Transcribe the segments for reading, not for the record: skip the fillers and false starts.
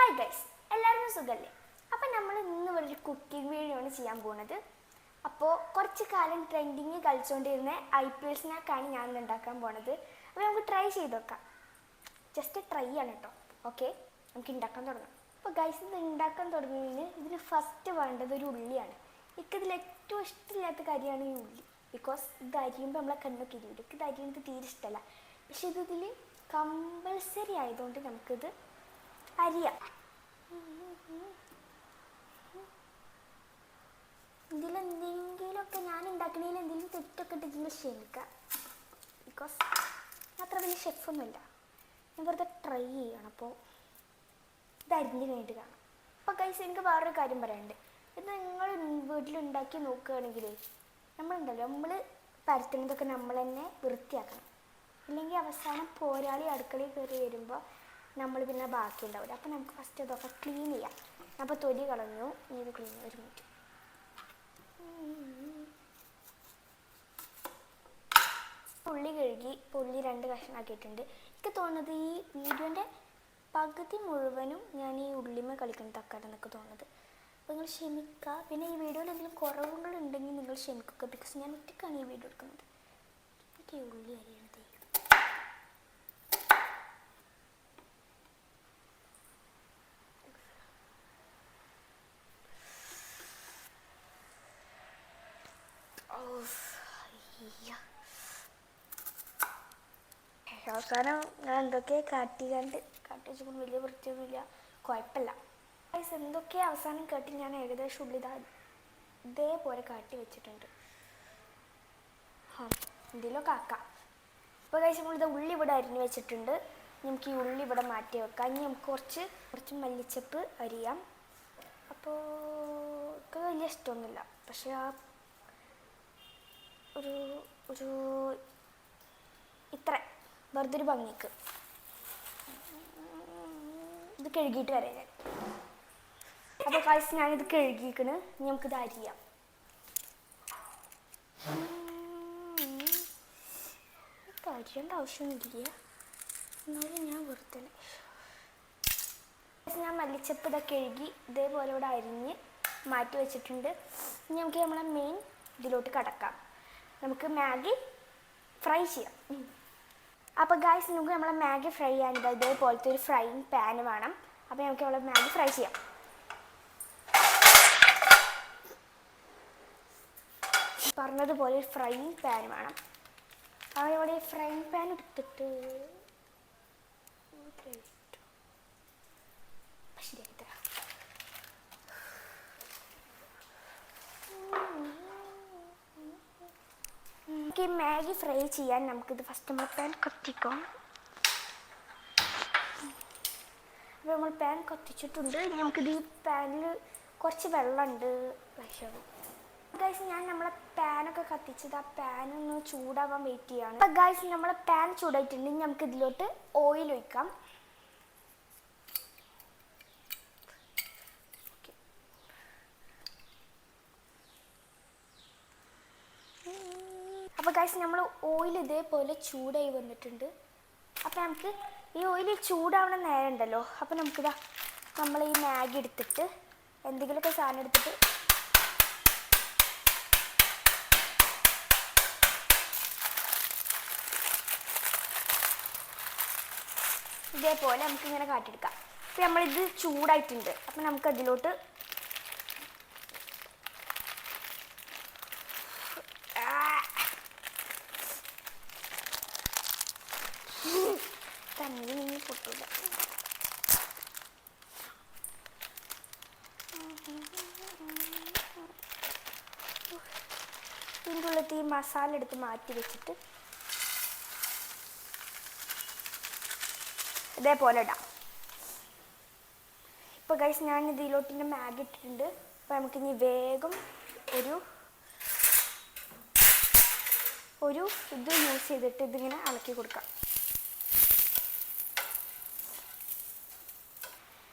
Hi guys, എല്ലാവർക്കും സുഖമല്ലേ? അപ്പം നമ്മൾ ഇന്ന് ഒരു കുക്കിംഗ് വീഡിയോ ആണ് ചെയ്യാൻ പോകുന്നത്. അപ്പോൾ കുറച്ച് കാലം ട്രെൻഡിങ് കളിച്ചുകൊണ്ടിരുന്ന IPL സ്നാക്കാണ് ഞാൻ ഇന്ന് ഉണ്ടാക്കാൻ പോണത്. അപ്പോൾ നമുക്ക് ട്രൈ ചെയ്ത് നോക്കാം. ജസ്റ്റ് ട്രൈ ആണ് കേട്ടോ. ഓക്കെ, നമുക്ക് ഉണ്ടാക്കാൻ തുടങ്ങാം. അപ്പോൾ ഗൈസ്, ഇത് ഉണ്ടാക്കാൻ തുടങ്ങുന്നതിന് ഇതിന് ഫസ്റ്റ് വേണ്ടത് ഒരു ഉള്ളിയാണ്. എനിക്കതിൽ ഏറ്റവും ഇഷ്ടമില്ലാത്ത കാര്യമാണ് ഈ ഉള്ളി. ബിക്കോസ് ഇത് അരിയുമ്പോൾ നമ്മളെ കണ്ണൊക്കെ ഇരിക്കും. എനിക്ക് ഇത് അരിയുന്നത് തീരെ ഇഷ്ടമല്ല. പക്ഷെ ഇതിൽ കമ്പൽസറി ആയതുകൊണ്ട് നമുക്കിത് അരിയാം. ഇതിലെന്തെങ്കിലുമൊക്കെ ഞാൻ ഉണ്ടാക്കണതിൽ എന്തെങ്കിലും തെറ്റൊക്കെ ഇട്ടിട്ടുണ്ടെങ്കിൽ ക്ഷമിക്കാം. ബിക്കോസ് അത്ര വലിയ ഷെഫൊന്നുമില്ല, ഞാൻ വെറുതെ ട്രൈ ചെയ്യണം. അപ്പോൾ ഇത് അരിഞ്ഞ് കഴിഞ്ഞിട്ട് കാണാം. അപ്പോൾ ഗൈസ്, എനിക്ക് വേറൊരു കാര്യം പറയാനുണ്ട്. ഇത് നിങ്ങൾ വീട്ടിലുണ്ടാക്കി നോക്കുകയാണെങ്കിൽ നമ്മൾ പരത്തുന്നതൊക്കെ നമ്മൾ തന്നെ വൃത്തിയാക്കണം. ഇല്ലെങ്കിൽ അവസാനം പോരാളി അടുക്കളയിൽ കയറി വരുമ്പോൾ നമ്മൾ പിന്നെ ബാക്കി ഉണ്ടാവില്ല. അപ്പോൾ നമുക്ക് ഫസ്റ്റ് ഇതൊക്കെ ക്ലീൻ ചെയ്യാം. അപ്പോൾ തൊലി കളഞ്ഞു, ഇത് ക്ലീൻ ചെയ്യാം. ഒരു മിനിറ്റ്. ഉള്ളി കഴുകി ഉള്ളി 2 കഷ്ണമാക്കിയിട്ടുണ്ട്. എനിക്ക് തോന്നുന്നത് ഈ വീഡിയോൻ്റെ പകുതി മുഴുവനും ഞാൻ ഈ ഉള്ളിമ കളിക്കുന്ന തക്കാരെന്നൊക്കെ തോന്നുന്നത്. അപ്പോൾ നിങ്ങൾ ക്ഷമിക്കുക. പിന്നെ ഈ വീഡിയോയിൽ എന്തെങ്കിലും കുറവുകളുണ്ടെങ്കിൽ നിങ്ങൾ ക്ഷമിക്കുക. ബിക്കോസ് ഞാൻ ഒറ്റയ്ക്കാണ് ഈ വീഡിയോ എടുക്കുന്നത്. എനിക്ക് ഈ ഉള്ളി അരിയണത് അവസാനം ഞാൻ എന്തൊക്കെ കാട്ടി വെച്ചപ്പോൾ വലിയ വൃത്തിയൊന്നുമില്ല, കുഴപ്പമില്ല. എന്തൊക്കെ അവസാനം കാട്ടി ഞാൻ ഏകദേശം ഉള്ളി ഇതേപോലെ കാട്ടി വെച്ചിട്ടുണ്ട്. ഇതിലൊക്കെ ആക്കാം. ഇപ്പോൾ കഴിച്ച് നമ്മളിത് ഉള്ളി ഇവിടെ അരിഞ്ഞ് വെച്ചിട്ടുണ്ട്. നമുക്ക് ഈ ഉള്ളി ഇവിടെ മാറ്റി വെക്കാം. ഇനി നമുക്ക് കുറച്ച് മല്ലിച്ചപ്പ് അരിയാം. അപ്പോൾ എനിക്ക് വലിയ ഇഷ്ടമൊന്നുമില്ല, പക്ഷെ ആ ഒരു ഇത്ര വെറുതെ ഒരു ഭംഗിക്ക് ഇത് കഴുകിയിട്ട് വരാം ഞാൻ. അപ്പോൾ കാശ് ഞാനിത് കഴുകിക്കണ്. ഇനി നമുക്കിത് അരിയാം. അരിയേണ്ട ആവശ്യമൊന്നുമില്ല, എന്നാലും ഞാൻ വെറുതെ ഞാൻ മല്ലിച്ചപ്പ് ഇതൊക്കെ കഴുകി ഇതേപോലെ ഇവിടെ അരിഞ്ഞ് മാറ്റി വെച്ചിട്ടുണ്ട്. ഇനി നമുക്ക് നമ്മളെ മെയിൻ ഇതിലോട്ട് കടക്കാം. നമുക്ക് മാഗി ഫ്രൈ ചെയ്യാം. അപ്പോൾ ഗായ്സ്, നമുക്ക് നമ്മളെ മാഗി ഫ്രൈ ചെയ്യാൻ ഇതേപോലത്തെ ഒരു ഫ്രൈയിങ് പാൻ വേണം. അപ്പോൾ നമുക്ക് നമ്മളെ മാഗി ഫ്രൈ ചെയ്യാം. പറഞ്ഞതുപോലെ ഒരു ഫ്രൈയിങ് പാൻ വേണം. അപ്പോൾ ഇവിടെ ഫ്രൈയിങ് പാൻ എടുത്തിട്ട് ശരിയാക്കി തരാം. ഈ മാഗി ഫ്രൈ ചെയ്യാൻ നമുക്കിത് ഫസ്റ്റ് നമ്മൾ പാൻ കത്തിക്കാം. അപ്പോൾ നമ്മൾ പാൻ കത്തിച്ചിട്ടുണ്ട്. നമുക്കിത് ഈ പാനിൽ കുറച്ച് വെള്ളമുണ്ട്. ഗൈസ്, ഞാൻ നമ്മളെ പാനൊക്കെ കത്തിച്ചത് ആ പാനൊന്ന് ചൂടാവാൻ വെയിറ്റ് ചെയ്യാണ്. അപ്പോൾ ഗൈസ്, നമ്മളെ പാൻ ചൂടായിട്ടുണ്ട്. നമുക്ക് ഇതിലോട്ട് ഓയിൽ ഒഴിക്കാം. അപ്പോൾ ഗൈസ്, നമ്മൾ ഓയിൽ ഇതേപോലെ ചൂടായി വന്നിട്ടുണ്ട്. അപ്പോൾ നമുക്ക് ഈ ഓയിൽ ചൂടാവണ നേരം ഉണ്ടല്ലോ, അപ്പോൾ നമുക്കിതാ നമ്മൾ ഈ മാഗി എടുത്തിട്ട് എന്തെങ്കിലുമൊക്കെ സാധനം എടുത്തിട്ട് ഇതേപോലെ നമുക്കിങ്ങനെ കാട്ടിയെടുക്കാം. അപ്പോൾ നമ്മളിത് ചൂടായിട്ടുണ്ട്. അപ്പോൾ നമുക്കതിലോട്ട് തന്നെ പൊട്ടില്ല. ഇതിൻ്റെ ഉള്ളിൽ ഈ മസാല എടുത്ത് മാറ്റി വെച്ചിട്ട് ഇതേപോലെ ഇടാം. ഇപ്പോൾ ഗൈസ്, ഞാൻ ഇതിലോട്ടിൻ്റെ മാഗി ഇട്ടിട്ടുണ്ട്. അപ്പോൾ നമുക്കിനി വേഗം ഒരു ഇത് യൂസ് ചെയ്തിട്ട് ഇതിങ്ങനെ ഇളക്കി കൊടുക്കാം.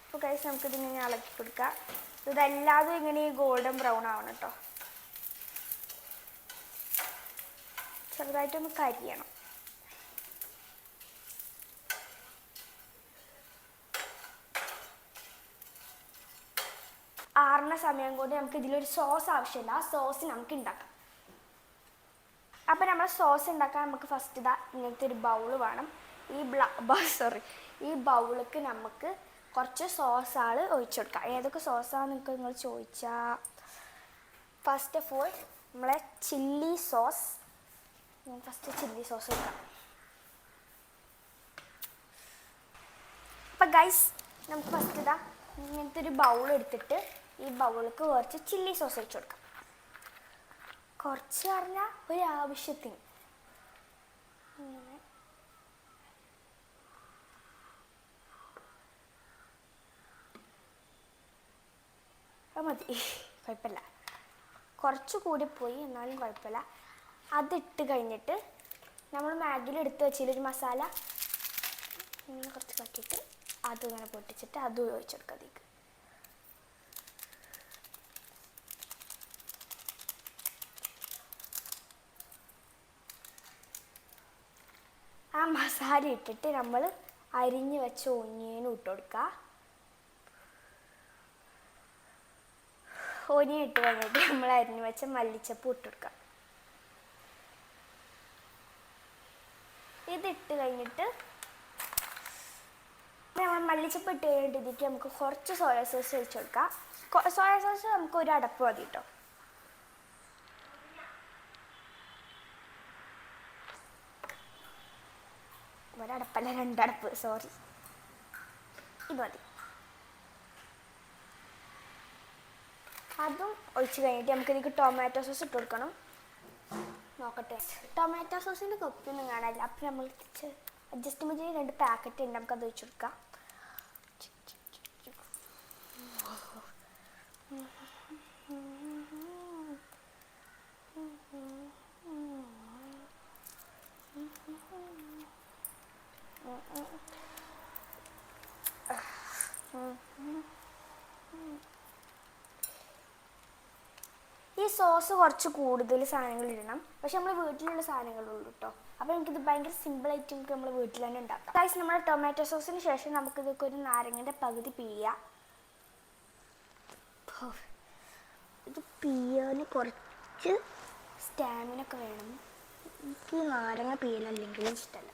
അപ്പോൾ ഗൈസ്, നമുക്കിതിങ്ങനെ ഇളക്കി കൊടുക്കാം. ഇതെല്ലാതും ഇങ്ങനെ ഗോൾഡൻ ബ്രൗൺ ആവണം കേട്ടോ. ചെറുതായിട്ടൊന്ന് കരിയണം. ആറുന്ന സമയം കൊണ്ട് നമുക്ക് ഇതിലൊരു സോസ് ആവശ്യമില്ല. ആ സോസ് നമുക്ക് ഉണ്ടാക്കാം. അപ്പം നമ്മൾ സോസ് ഉണ്ടാക്കാൻ നമുക്ക് ഫസ്റ്റ് ഇതാ ഇങ്ങനത്തെ ഒരു ബൗൾ വേണം. ഈ ബൗളിലേക്ക് നമുക്ക് കുറച്ച് സോസാൾ ഒഴിച്ചു കൊടുക്കാം. ഏതൊക്കെ സോസാണെന്ന് നിങ്ങൾ ചോദിച്ചാൽ, ഫസ്റ്റ് ഓഫ് ഓൾ നമ്മളെ chilli sauce. First chilli sauce എടുക്കാം. അപ്പം ഗൈസ് നമുക്ക് ഫസ്റ്റ് ഇതാ ഇങ്ങനത്തെ ഒരു ബൗൾ എടുത്തിട്ട് ഈ ബൗളിലേക്ക് കുറച്ച് ചില്ലി സോസ് ഒഴിച്ചു കൊടുക്കാം. കുറച്ച് പറഞ്ഞാൽ ഒരു ആവശ്യത്തിന്. അത് മതി, കുഴപ്പമില്ല. കുറച്ച് കൂടി പോയി, എന്നാലും കുഴപ്പമില്ല. അതിട്ട് കഴിഞ്ഞിട്ട് നമ്മൾ മാഗിയിൽ എടുത്ത് വെച്ചിട്ടൊരു മസാല ഇങ്ങനെ കുറച്ച് കാട്ടിയിട്ട് അതിങ്ങനെ പൊട്ടിച്ചിട്ട് അതും ഒഴിച്ചെടുക്കാം അതിലേക്ക്. ആ മസാല ഇട്ടിട്ട് നമ്മൾ അരിഞ്ഞ് വെച്ച ഓനിയനും ഇട്ട് കൊടുക്കുക. ഓനിയൻ ഇട്ട് കഴിഞ്ഞിട്ട് നമ്മൾ അരിഞ്ഞ് വെച്ച മല്ലിച്ചപ്പ് ഇട്ട് കൊടുക്കുക. ഇതിട്ട് കഴിഞ്ഞിട്ട് നമ്മൾ മല്ലിച്ചപ്പ് ഇട്ട് കഴിഞ്ഞിട്ട് ഇതിലേക്ക് നമുക്ക് കുറച്ച് സോയാ സോസ് ഒഴിച്ച് കൊടുക്കാം. സോയാ സോസ് നമുക്ക് ഒരു അടപ്പ് മതി കേട്ടോ. ഒരടപ്പല്ല, രണ്ടടപ്പ്, സോറി. ഇത് മതി. അതും ഒഴിച്ച് കഴിഞ്ഞിട്ട് നമുക്കിതിലേക്ക് ടൊമാറ്റോ സോസ് ഇട്ട് കൊടുക്കണം. നോക്കട്ടെ, ടൊമാറ്റോ സോസിൻ്റെ കൊപ്പൊന്നും കാണാനില്ല. അപ്പം നമ്മൾ അഡ്ജസ്റ്റ്മെൻറ്റ് 2 പാക്കറ്റ് ഉണ്ട്, നമുക്കത് ഒഴിച്ച് കൊടുക്കാം. ഈ സോസ് കുറച്ച് കൂടുതൽ സാധനങ്ങൾ ഇടണം, പക്ഷെ നമ്മൾ വീട്ടിലുള്ള സാധനങ്ങളുള്ളൂ കേട്ടോ. അപ്പോൾ എനിക്കിത് ഭയങ്കര സിമ്പിളായിട്ട് നമുക്ക് നമ്മൾ വീട്ടിൽ തന്നെ ഉണ്ടാക്കാം. ഗൈസ്, നമ്മുടെ ടൊമാറ്റോ സോസിന് ശേഷം നമുക്കിതൊക്കെ ഒരു നാരങ്ങൻ്റെ പകുതി പിഴിയാം. ഇത് പിഴിയാൻ കുറച്ച് സ്റ്റാമിനൊക്കെ വേണം. എനിക്ക് നാരങ്ങ പിഴിയലല്ലെങ്കിലും ഇഷ്ടമല്ല.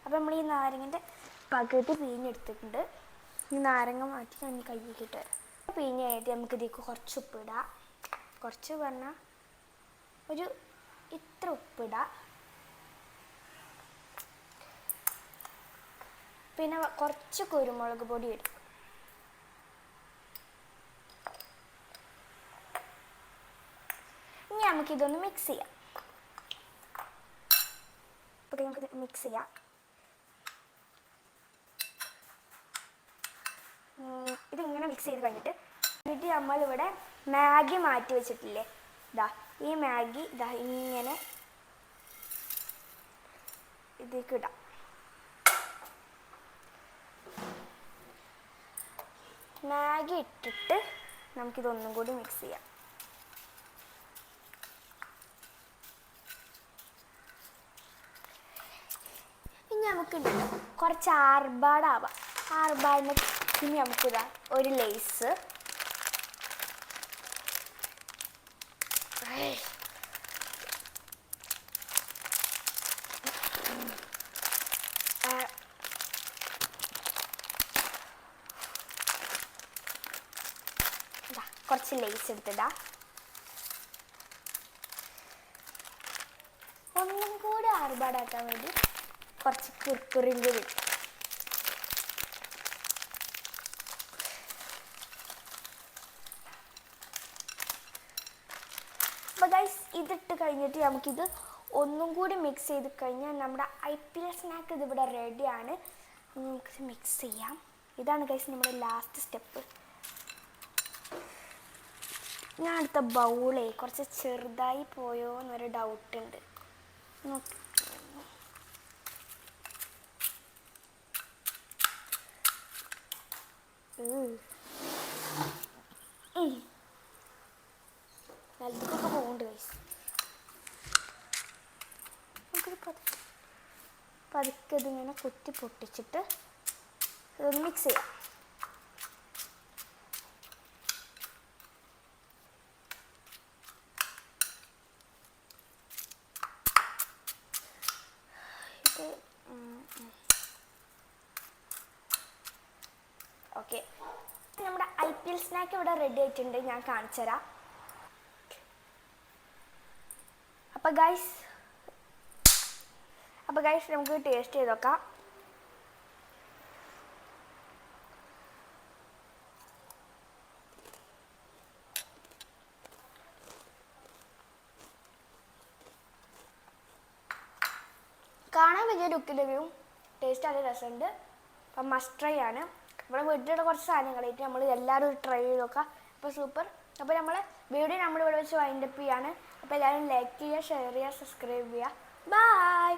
അപ്പോൾ നമ്മൾ ഈ നാരങ്ങൻ്റെ പകുതി പിഴിഞ്ഞെടുത്തിട്ടുണ്ട്. ഈ നാരങ്ങ മാറ്റി ഞാൻ കയ്യിലേക്ക് ഇട്ട് തരാം. പിഴിഞ്ഞ് കഴിഞ്ഞിട്ട് നമുക്കിതിലേക്ക് കുറച്ച് ഉപ്പിടാം. കുറച്ച് പറഞ്ഞാൽ ഒരു ഇത്ര ഉപ്പിടാം. പിന്നെ കുറച്ച് കുരുമുളക് പൊടി ഇടും. ഇനി നമുക്കിതൊന്ന് മിക്സ് ചെയ്യാം. അപ്പോൾ നമുക്ക് മിക്സ് ചെയ്യാം. ഇതിങ്ങനെ മിക്സ് ചെയ്ത് കഴിഞ്ഞിട്ട് നമ്മളിവിടെ മാഗി മാറ്റി വെച്ചിട്ടില്ലേ, ഇതാ ഈ മാഗി ഇതാ ഇങ്ങനെ ഇതിലേക്ക് ഇടാം. മാഗി ഇട്ടിട്ട് നമുക്കിതൊന്നും കൂടി മിക്സ് ചെയ്യാം. ഇനി നമുക്കുണ്ടല്ലോ കുറച്ച് ആർഭാടാവാം. ആർഭാടിന് ഇനി നമുക്കിതാ ഒരു ലേസ്, കുറച്ച് ലേസ് എടുത്തിടാം. ഒന്നും കൂടി ആർഭാടാക്കാൻ വേണ്ടി കുറച്ച് കുർക്കുറിയും കൂടി ഇട്ടു. അപ്പോൾ ഗൈസ്, ഇതിട്ട് കഴിഞ്ഞിട്ട് നമുക്കിത് ഒന്നും കൂടി മിക്സ് ചെയ്ത് കഴിഞ്ഞാൽ നമ്മുടെ IPL സ്നാക്ക് ഇതിവിടെ റെഡിയാണ്. നമുക്കിത് മിക്സ് ചെയ്യാം. ഇതാണ് ഗൈസ് നമ്മുടെ ലാസ്റ്റ് സ്റ്റെപ്പ്. ഞാൻ അടുത്ത ബൗളേ കുറച്ച് ചെറുതായി പോയോ എന്നൊരു ഡൗട്ടുണ്ട്. നോക്കി നല്ലതൊക്കെ പോകുന്നുണ്ട് ഗൈസ്. നമുക്കിത് പതുക്കെ ഇതിങ്ങനെ കുത്തി പൊട്ടിച്ചിട്ട് ഇതൊന്ന് മിക്സ് ചെയ്യാം. IPL സ്നാക്ക് ഇവിടെ റെഡി ആയിട്ടുണ്ട്, ഞാൻ കാണിച്ചു തരാം. അപ്പോൾ ഗൈസ് നമുക്ക് ടേസ്റ്റ് ചെയ്ത് നോക്കാം. കാണാൻ വലിയ ലുക്കിലെങ്കിലും ടേസ്റ്റ് നല്ല രസമുണ്ട്. അപ്പം മസ്റ്റ് ട്രൈ ആണ്. നമ്മുടെ വീട്ടിലുള്ള കുറച്ച് സാധനങ്ങളായിട്ട് നമ്മൾ എല്ലാവരും ട്രൈ ചെയ്ത് നോക്കാം. അപ്പോൾ സൂപ്പർ. അപ്പോൾ നമ്മൾ വീഡിയോ നമ്മളിവിടെ വെച്ച് വൈൻഡപ്പ് ചെയ്യാണ്. അപ്പോൾ എല്ലാവരും ലൈക്ക് ചെയ്യുക, ഷെയർ ചെയ്യുക, സബ്സ്ക്രൈബ് ചെയ്യുക. ബൈ.